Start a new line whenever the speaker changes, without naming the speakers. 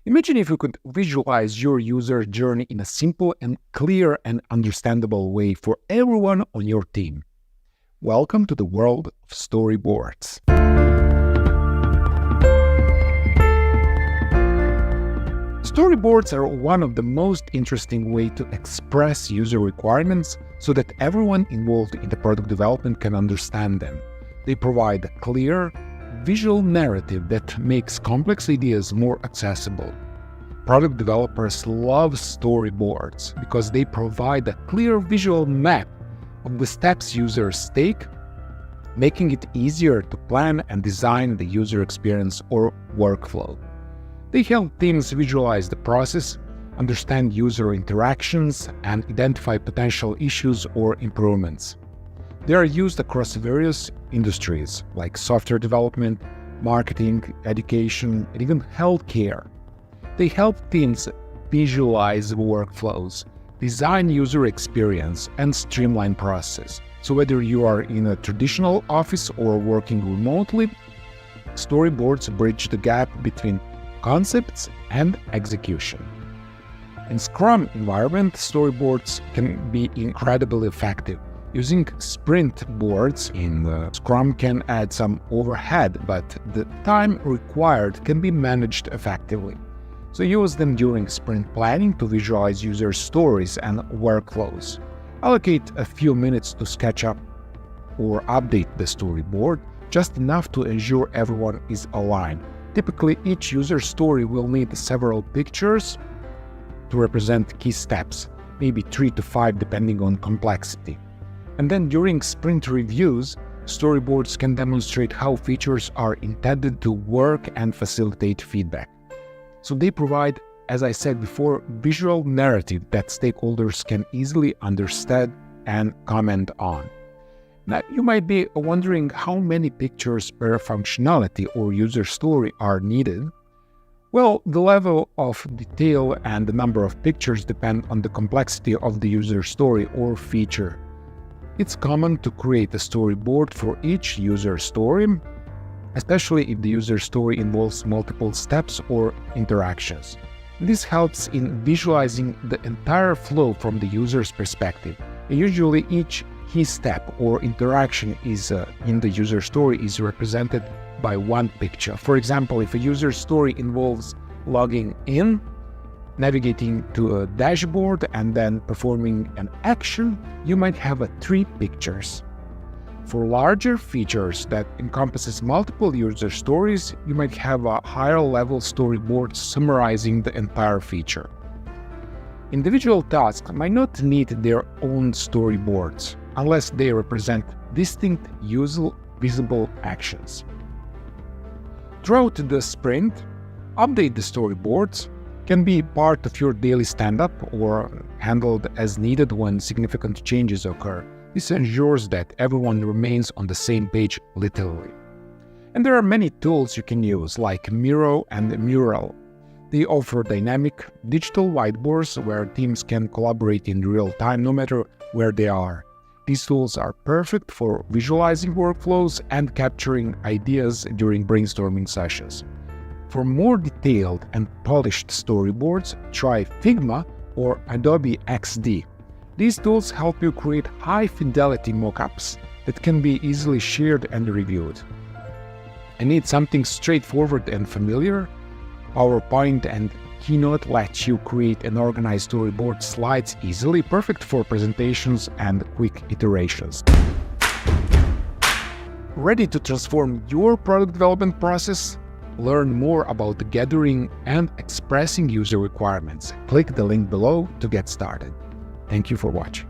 Imagine if you could visualize your user journey in a simple and clear and understandable way for everyone on your team. Welcome to the world of storyboards. Storyboards are one of the most interesting ways to express user requirements so that everyone involved in the product development can understand them. They provide a clear, visual narrative that makes complex ideas more accessible. Product developers love storyboards because they provide a clear visual map of the steps users take, making it easier to plan and design the user experience or workflow. They help teams visualize the process, understand user interactions, and identify potential issues or improvements. They are used across various industries like software development, marketing, education, and even healthcare. They help teams visualize workflows, design user experience, and streamline process. So whether you are in a traditional office or working remotely, storyboards bridge the gap between concepts and execution. In Scrum environment, storyboards can be incredibly effective. Using sprint boards in Scrum can add some overhead, but the time required can be managed effectively. So use them during sprint planning to visualize user stories and workflows. Allocate a few minutes to sketch up or update the storyboard, just enough to ensure everyone is aligned. Typically, each user story will need several pictures to represent key steps, maybe 3 to 5 depending on complexity. And then during sprint reviews, storyboards can demonstrate how features are intended to work and facilitate feedback. So they provide, as I said before, visual narrative that stakeholders can easily understand and comment on. Now, you might be wondering how many pictures per functionality or user story are needed. Well, the level of detail and the number of pictures depend on the complexity of the user story or feature. It's common to create a storyboard for each user story, especially if the user story involves multiple steps or interactions. This helps in visualizing the entire flow from the user's perspective. Usually each key step or interaction in the user story is represented by one picture. For example, if a user story involves logging in, navigating to a dashboard, and then performing an action, you might have 3 pictures. For larger features that encompasses multiple user stories, you might have a higher level storyboard summarizing the entire feature. Individual tasks might not need their own storyboards unless they represent distinct, visible actions. Throughout the sprint, update the storyboards can be part of your daily stand-up or handled as needed when significant changes occur. This ensures that everyone remains on the same page literally. And there are many tools you can use like Miro and Mural. They offer dynamic digital whiteboards where teams can collaborate in real time no matter where they are. These tools are perfect for visualizing workflows and capturing ideas during brainstorming sessions. For more detailed and polished storyboards, try Figma or Adobe XD. These tools help you create high-fidelity mockups that can be easily shared and reviewed. And need something straightforward and familiar? PowerPoint and Keynote let you create and organize storyboard slides easily, perfect for presentations and quick iterations. Ready to transform your product development process? Learn more about gathering and expressing user requirements. Click the link below to get started. Thank you for watching.